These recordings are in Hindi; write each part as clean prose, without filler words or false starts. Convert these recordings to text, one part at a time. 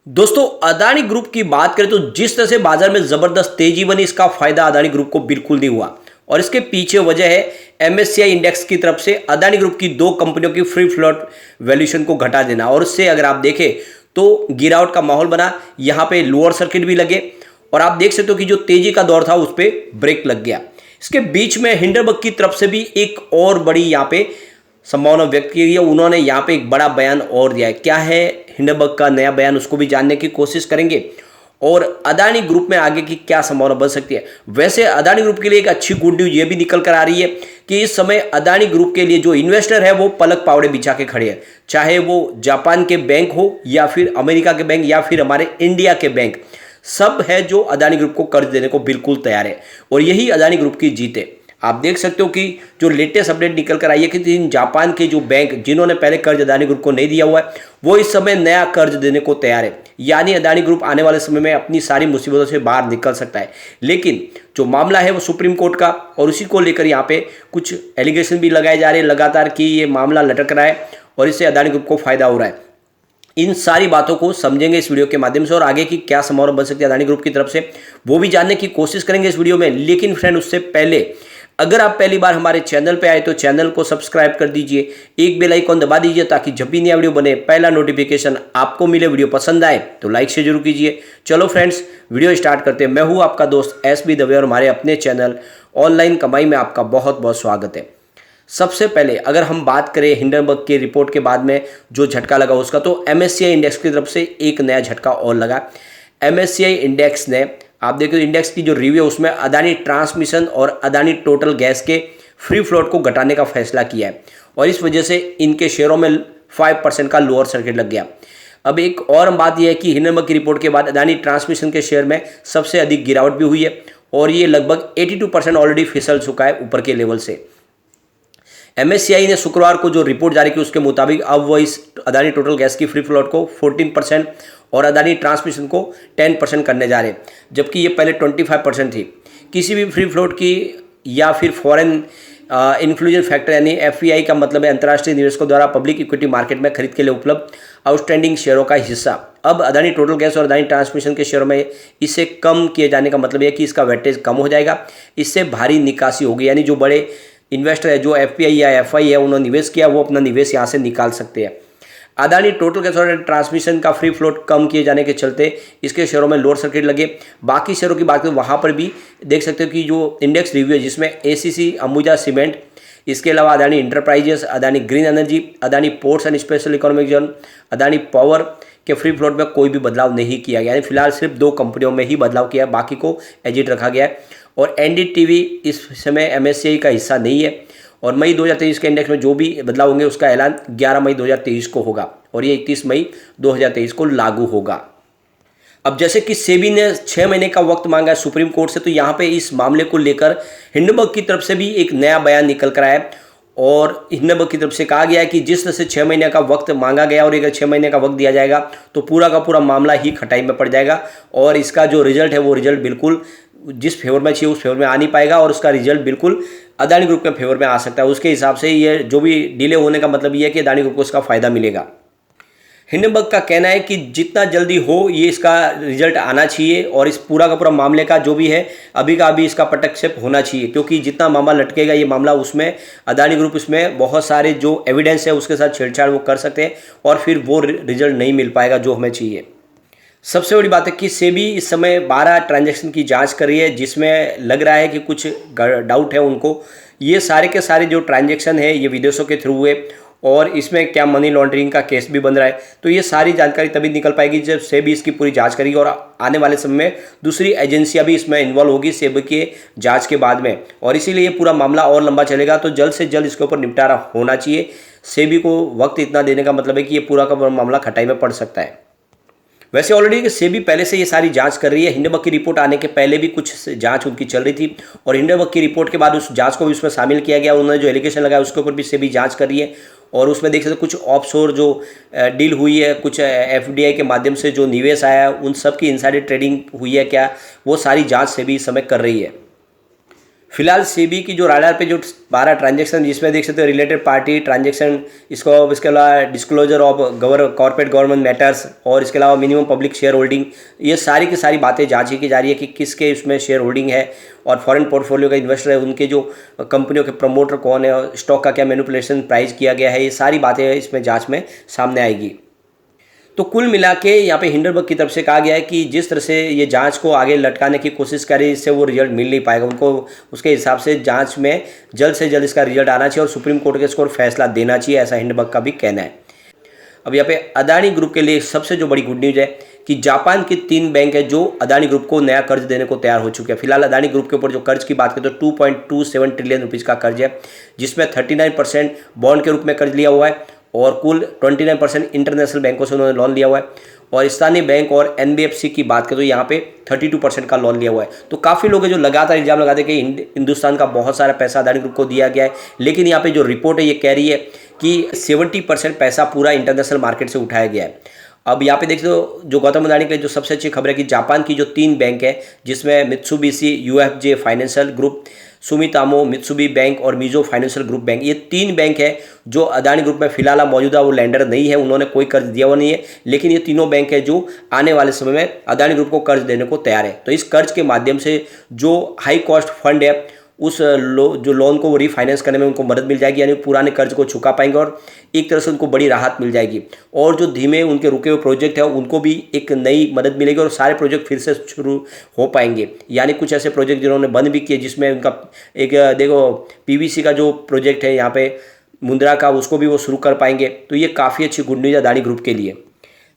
दोस्तों अदानी ग्रुप की बात करें तो जिस तरह से बाजार में जबरदस्त तेजी बनी, इसका फायदा अदानी ग्रुप को बिल्कुल नहीं हुआ। और इसके पीछे वजह है एमएससीआई इंडेक्स की तरफ से अदानी ग्रुप की दो कंपनियों की फ्री फ्लोट वैल्यूएशन को घटा देना। और उससे अगर आप देखें तो गिरावट का माहौल बना, यहाँ पे लोअर सर्किट भी लगे और आप देख सकते हो कि जो तेजी का दौर था उस पर ब्रेक लग गया। इसके बीच में हिंडनबर्ग की तरफ से भी एक और बड़ी यहाँ पे संभावना व्यक्त की गई है। उन्होंने यहाँ पे एक बड़ा बयान और दिया है। क्या है हिंडनबर्ग का नया बयान, उसको भी जानने की कोशिश करेंगे और अदानी ग्रुप में आगे की क्या संभावना बन सकती है। वैसे अदानी ग्रुप के लिए एक अच्छी गुड न्यूज ये भी निकल कर आ रही है कि इस समय अदानी ग्रुप के लिए जो इन्वेस्टर है वो पलक पावड़े बिछा के खड़े हैं, चाहे वो जापान के बैंक हो या फिर अमेरिका के बैंक या फिर हमारे इंडिया के बैंक, सब है जो अदानी ग्रुप को कर्ज देने को बिल्कुल तैयार है। और यही अदानी ग्रुप की जीत है। आप देख सकते हो कि जो लेटेस्ट अपडेट निकल कर आई है कि जापान के जो बैंक जिन्होंने पहले कर्ज अदानी ग्रुप को नहीं दिया हुआ है वो इस समय नया कर्ज देने को तैयार है। यानी अदानी ग्रुप आने वाले समय में अपनी सारी मुसीबतों से बाहर निकल सकता है। लेकिन जो मामला है वो सुप्रीम कोर्ट का, और उसी को लेकर यहाँ पे कुछ एलिगेशन भी लगाए जा रहे हैं लगातार कि ये मामला लटक रहा है और इससे अदानी ग्रुप को फायदा हो रहा है। इन सारी बातों को समझेंगे इस वीडियो के माध्यम से और आगे की क्या संभावना बन सकती है अदानी ग्रुप की तरफ से वो भी जानने की कोशिश करेंगे इस वीडियो में। लेकिन फ्रेंड उससे पहले अगर आप पहली बार हमारे चैनल पे आए तो चैनल को सब्सक्राइब कर दीजिए, एक बेल आइकॉन दबा दीजिए ताकि जब भी नया वीडियो बने पहला नोटिफिकेशन आपको मिले। वीडियो पसंद आए तो लाइक से जरूर कीजिए। चलो फ्रेंड्स वीडियो स्टार्ट करते हैं। मैं हूँ आपका दोस्त एसबी दवे और हमारे अपने चैनल ऑनलाइन कमाई में आपका बहुत बहुत स्वागत है। सबसे पहले अगर हम बात करें हिंडनबर्ग के रिपोर्ट के बाद में जो झटका लगा उसका, तो एमएससीआई इंडेक्स की तरफ से एक नया झटका और लगा। एमएससीआई इंडेक्स ने, आप देखो इंडेक्स की जो रिव्यू है उसमें अदानी ट्रांसमिशन और अदानी टोटल गैस के फ्री फ्लोट को घटाने का फैसला किया है और इस वजह से इनके शेयरों में 5% का लोअर सर्किट लग गया। अब एक और बात यह है कि हिंडनबर्ग की रिपोर्ट के बाद अदानी ट्रांसमिशन के शेयर में सबसे अधिक गिरावट भी हुई है और ये लगभग 82% ऑलरेडी फिसल चुका है ऊपर के लेवल से। एमएससीआई ने शुक्रवार को जो रिपोर्ट जारी की उसके मुताबिक अब वो इस अदानी टोटल गैस की फ्री फ्लोट को 14% और अदानी ट्रांसमिशन को 10% करने जा रहे हैं, जबकि ये पहले 25% थी। किसी भी फ्री फ्लोट की या फिर फॉरेन इन्फ्लुएंस फैक्टर यानी एफपीआई का मतलब है अंतर्राष्ट्रीय निवेशकों द्वारा पब्लिक इक्विटी मार्केट में खरीद के लिए उपलब्ध आउटस्टैंडिंग शेयरों का हिस्सा अब अदानी टोटल गैस और अदानी ट्रांसमिशन के शेयरों में इसे कम किए जाने का मतलब यह कि इसका वेटेज कम हो जाएगा। इससे भारी निकासी होगी, यानी जो बड़े इन्वेस्टर है, जो एफपीआई या एफआई है, उन्होंने निवेश किया वो अपना निवेश यहाँ से निकाल सकते हैं। अदानी टोटल गैस और ट्रांसमिशन का फ्री फ्लोट कम किए जाने के चलते इसके शेयरों में लोअर सर्किट लगे। बाकी शेयरों की बात करें वहाँ पर भी देख सकते हो कि जो इंडेक्स रिव्यू है जिसमें एसीसी, अंबुजा सीमेंट, इसके अलावा Adani enterprises, Adani green energy, Adani ports and special economic zone, Adani power के फ्री फ्लोट में कोई भी बदलाव नहीं किया गया। यानी फिलहाल सिर्फ दो कंपनियों में ही बदलाव किया है, बाकी को एजिट रखा गया है। और एनडीटीवी इस समय एमएससीआई का हिस्सा नहीं है और मई 2023 के इंडेक्स में जो भी बदलाव होंगे उसका ऐलान 11 मई 2023 को होगा और ये 31 मई 2023 को लागू होगा। अब जैसे कि सेबी ने 6 महीने का वक्त मांगा है सुप्रीम कोर्ट से, तो यहाँ पे इस मामले को लेकर हिंडनबर्ग की तरफ से भी एक नया बयान निकल कर आया है और हिंडनबर्ग की तरफ से कहा गया है कि जिस तरह से 6 महीने का वक्त मांगा गया और अगर 6 महीने का वक्त दिया जाएगा तो पूरा का पूरा मामला ही खटाई में पड़ जाएगा और इसका जो रिजल्ट है वो रिजल्ट बिल्कुल जिस फेवर में चाहिए उस फेवर में आ नहीं पाएगा और उसका रिजल्ट बिल्कुल अदानी ग्रुप के फेवर में आ सकता है। उसके हिसाब से ये जो भी डिले होने का मतलब ये है कि अदानी ग्रुप को इसका फायदा मिलेगा। हिंडनबर्ग का कहना है कि जितना जल्दी हो ये इसका रिजल्ट आना चाहिए और इस पूरा का पूरा मामले का जो भी है अभी का अभी इसका पटक्षेप होना चाहिए, क्योंकि जितना मामला लटकेगा ये मामला उसमें अदानी ग्रुप इसमें बहुत सारे जो एविडेंस है उसके साथ छेड़छाड़ वो कर सकते हैं और फिर वो रिजल्ट नहीं मिल पाएगा जो हमें चाहिए। सबसे बड़ी बात है कि सेबी इस समय 12 ट्रांजैक्शन की जांच कर रही है जिसमें लग रहा है कि कुछ डाउट है उनको। ये सारे के सारे जो ट्रांजैक्शन है ये विदेशों के थ्रू हुए और इसमें क्या मनी लॉन्ड्रिंग का केस भी बन रहा है, तो ये सारी जानकारी तभी निकल पाएगी जब सेबी इसकी पूरी जांच करेगी और आने वाले समय में दूसरी एजेंसियां भी इसमें इन्वॉल्व होगी सेबी के जांच के बाद में, और इसीलिए ये पूरा मामला और लंबा चलेगा। तो जल्द से जल्द इसके ऊपर निपटारा होना चाहिए। सेबी को वक्त इतना देने का मतलब है कि ये पूरा का पूरा मामला खटाई में पड़ सकता है। वैसे ऑलरेडी सेबी पहले से ये सारी जांच कर रही है। हिंडनबर्ग की रिपोर्ट आने के पहले भी कुछ जांच उनकी चल रही थी और हिंडनबर्ग की रिपोर्ट के बाद उस जांच को भी उसमें शामिल किया गया। उन्होंने जो एलिगेशन लगाया उसके ऊपर भी सेबी जांच कर रही है और उसमें देख सकते कुछ ऑफशोर जो डील हुई है, कुछ एफडीआई के माध्यम से जो निवेश आया उन सब की इनसाइडर ट्रेडिंग हुई है क्या, वो सारी जाँच सेबी इस समय कर रही है। फिलहाल सेबी की जो राडार पे जो 12 ट्रांजेक्शन जिसमें देख सकते हो रिलेटेड पार्टी ट्रांजेक्शन, इसके अलावा disclosure of corporate government matters और इसके अलावा मिनिमम पब्लिक शेयर होल्डिंग, ये सारी की सारी बातें जांची की जा रही है कि किसके उसमें शेयर होल्डिंग है और फॉरेन पोर्टफोलियो का इन्वेस्टर है, उनके जो कंपनियों के प्रमोटर कौन है और स्टॉक का क्या मैनिपुलेशन प्राइस किया गया है, ये सारी बातें इसमें जाँच में सामने आएगी। तो कुल मिला के यहाँ पे हिंडनबर्ग की तरफ से कहा गया है कि जिस तरह से ये जांच को आगे लटकाने की कोशिश करी, इससे वो रिजल्ट मिल नहीं पाएगा उनको। उसके हिसाब से जांच में जल्द से जल्द इसका रिजल्ट आना चाहिए और सुप्रीम कोर्ट के इसको फैसला देना चाहिए, ऐसा हिंडनबर्ग का भी कहना है। अब यहाँ पे अदानी ग्रुप के लिए सबसे जो बड़ी गुड न्यूज है कि जापान के 3 बैंक है जो अदानी ग्रुप को नया कर्ज देने को तैयार हो चुके हैं। फिलहाल अदानी ग्रुप के ऊपर जो कर्ज की बात करें तो 2.27 ट्रिलियन रुपीज़ का कर्ज है, जिसमें 39% बॉन्ड के रूप में कर्ज लिया हुआ है और कुल 29% इंटरनेशनल बैंकों से उन्होंने लोन लिया हुआ है। और स्थानीय बैंक और एनबीएफसी की बात करें तो यहाँ पे 32% का लोन लिया हुआ है। तो काफ़ी लोग हैं जो लगातार इल्जाम लगाते हैं कि हिंदुस्तान का बहुत सारा पैसा अदानी ग्रुप को दिया गया है, लेकिन यहाँ पे जो रिपोर्ट है ये कह रही है कि 70% पैसा पूरा इंटरनेशनल मार्केट से उठाया गया है। अब यहाँ पे देखते हो जो गौतम अदानी के लिए जो सबसे अच्छी खबर है कि जापान की जो 3 बैंक है जिसमें Mitsubishi UFJ financial group, Sumitomo Mitsui bank और मिजो फाइनेंशियल ग्रुप बैंक, ये 3 बैंक है जो अदानी ग्रुप में फिलहाल मौजूदा वो लैंडर नहीं है, उन्होंने कोई कर्ज दिया हुआ नहीं है, लेकिन ये तीनों बैंक है जो आने वाले समय में अदानी ग्रुप को कर्ज देने को तैयार है। तो इस कर्ज के माध्यम से जो हाई कॉस्ट फंड है उस जो लोन को वो रीफाइनेंस करने में उनको मदद मिल जाएगी, यानी पुराने कर्ज को चुका पाएंगे और एक तरह से उनको बड़ी राहत मिल जाएगी। और जो धीमे उनके रुके हुए प्रोजेक्ट है उनको भी एक नई मदद मिलेगी और सारे प्रोजेक्ट फिर से शुरू हो पाएंगे। यानी कुछ ऐसे प्रोजेक्ट जिन्होंने बंद भी किए, जिसमें उनका एक देखो पीवीसी का जो प्रोजेक्ट है यहाँ पे मुंद्रा का, उसको भी वो शुरू कर पाएंगे। तो ये काफ़ी अच्छी गुड न्यूज़ है अदानी ग्रुप के लिए।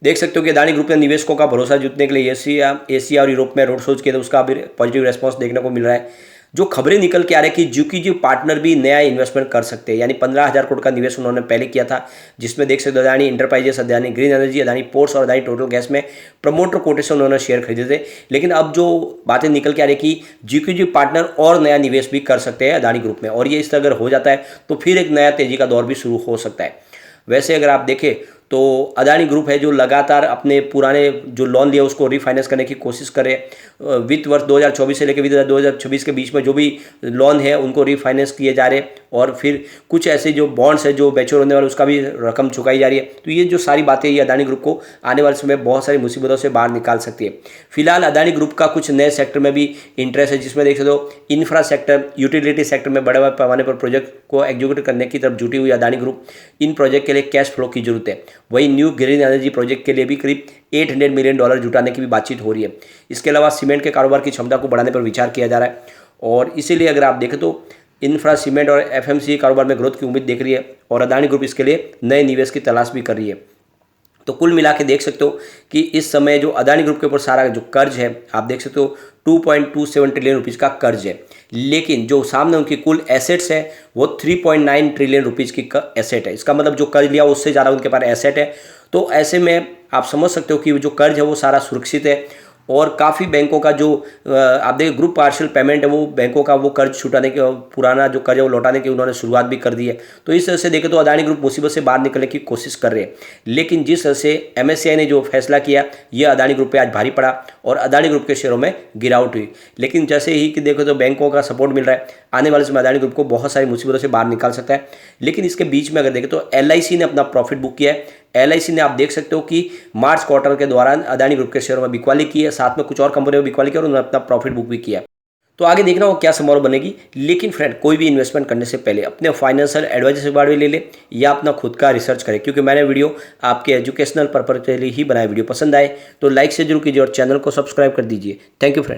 देख सकते हो कि अदानी ग्रुप ने निवेशकों का भरोसा जीतने के लिए एशिया और यूरोप में रोड शोज किए थे, उसका भी पॉजिटिव रेस्पॉन्स देखने को मिल रहा है। जो खबरें निकल के आ रही है कि जुकीजी पार्टनर भी नया इन्वेस्टमेंट कर सकते हैं, यानी 15,000 करोड़ का निवेश उन्होंने पहले किया था, जिसमें देख सकते हो Adani enterprises, Adani green energy, Adani ports और अदानी टोटल गैस में प्रमोटर कोटे से उन्होंने शेयर खरीदे थे। लेकिन अब जो बातें निकल के आ रही है कि जुकीजी पार्टनर और नया निवेश भी कर सकते हैं अदानी ग्रुप में, और ये इस तरह अगर हो जाता है तो फिर एक नया तेजी का दौर भी शुरू हो सकता है। वैसे अगर आप देखें तो अदानी ग्रुप है जो लगातार अपने पुराने जो लोन लिया उसको रिफाइनेंस करने की कोशिश करे। वित्त वर्ष 2024 से लेकर वित्त 2026 के बीच में जो भी लोन है उनको रिफाइनेंस किए जा रहे, और फिर कुछ ऐसे जो बॉन्ड्स है जो मैच्योर होने वाले उसका भी रकम चुकाई जा रही है। तो ये जो सारी बातें ये अदानी ग्रुप को आने वाले समय बहुत सारी मुसीबतों से बाहर निकाल सकती है। फिलहाल अदानी ग्रुप का कुछ नए सेक्टर में भी इंटरेस्ट है, जिसमें देख सकते हो इंफ्रा सेक्टर, यूटिलिटी सेक्टर में बड़े पैमाने पर प्रोजेक्ट को एग्जीक्यूट करने की तरफ जुटी हुई अदानी ग्रुप। इन प्रोजेक्ट के लिए कैश फ्लो की जरूरत है। वही न्यू ग्रीन एनर्जी प्रोजेक्ट के लिए भी करीब $800 मिलियन जुटाने की भी बातचीत हो रही है। इसके अलावा सीमेंट के कारोबार की क्षमता को बढ़ाने पर विचार किया जा रहा है, और इसीलिए अगर आप देखें तो इंफ्रा, सीमेंट और एफएमसीजी कारोबार में ग्रोथ की उम्मीद देख रही है, और अदानी ग्रुप इसके लिए नए निवेश की तलाश भी कर रही है। तो कुल मिला के देख सकते हो कि इस समय जो अदानी ग्रुप के ऊपर सारा जो कर्ज है आप देख सकते हो 2.27 ट्रिलियन रुपीज़ का कर्ज है, लेकिन जो सामने उनकी कुल एसेट्स है वो 3.9 ट्रिलियन रुपीज़ की एसेट है। इसका मतलब जो कर्ज लिया उससे ज़्यादा उनके पास एसेट है। तो ऐसे में आप समझ सकते हो कि जो कर्ज है वो सारा सुरक्षित है, और काफ़ी बैंकों का जो आप देखिए ग्रुप पार्शियल पेमेंट है वो बैंकों का वो कर्ज छुटाने के, पुराना जो कर्ज है वो लौटाने की उन्होंने शुरुआत भी कर दी है। तो इस तरह से देखें तो अदानी ग्रुप मुसीबत से बाहर निकलने की कोशिश कर रहे हैं, लेकिन जिस तरह से एमएससीआई ने जो फैसला किया ये अदानी ग्रुप पे आज भारी पड़ा और अदानी ग्रुप के शेयरों में गिरावट हुई। लेकिन जैसे ही कि देखो तो बैंकों का सपोर्ट मिल रहा है, आने वाले समय अदानी ग्रुप को बहुत सारी मुसीबतों से बाहर निकाल सकता है। लेकिन इसके बीच में अगर देखें तो एलआईसी ने अपना प्रॉफिट बुक किया है। एलआईसी ने आप देख सकते हो कि मार्च क्वार्टर के दौरान अदानी ग्रुप के शेयरों में बिकवाली की है, साथ में कुछ और कंपनियों में बिकवाली की और उन्होंने अपना प्रॉफिट बुक भी किया। तो आगे देखना हो क्या समारोह बनेगी। लेकिन फ्रेंड, कोई भी इन्वेस्टमेंट करने से पहले अपने फाइनेंशियल एडवाइजर से बारे में ले ले या अपना खुद का रिसर्च करें, क्योंकि मैंने वीडियो आपके एजुकेशनल पर्पज के लिए ही बनाया। वीडियो पसंद आए तो लाइक से जरूर कीजिए और चैनल को सब्सक्राइब कर दीजिए। Thank you friend.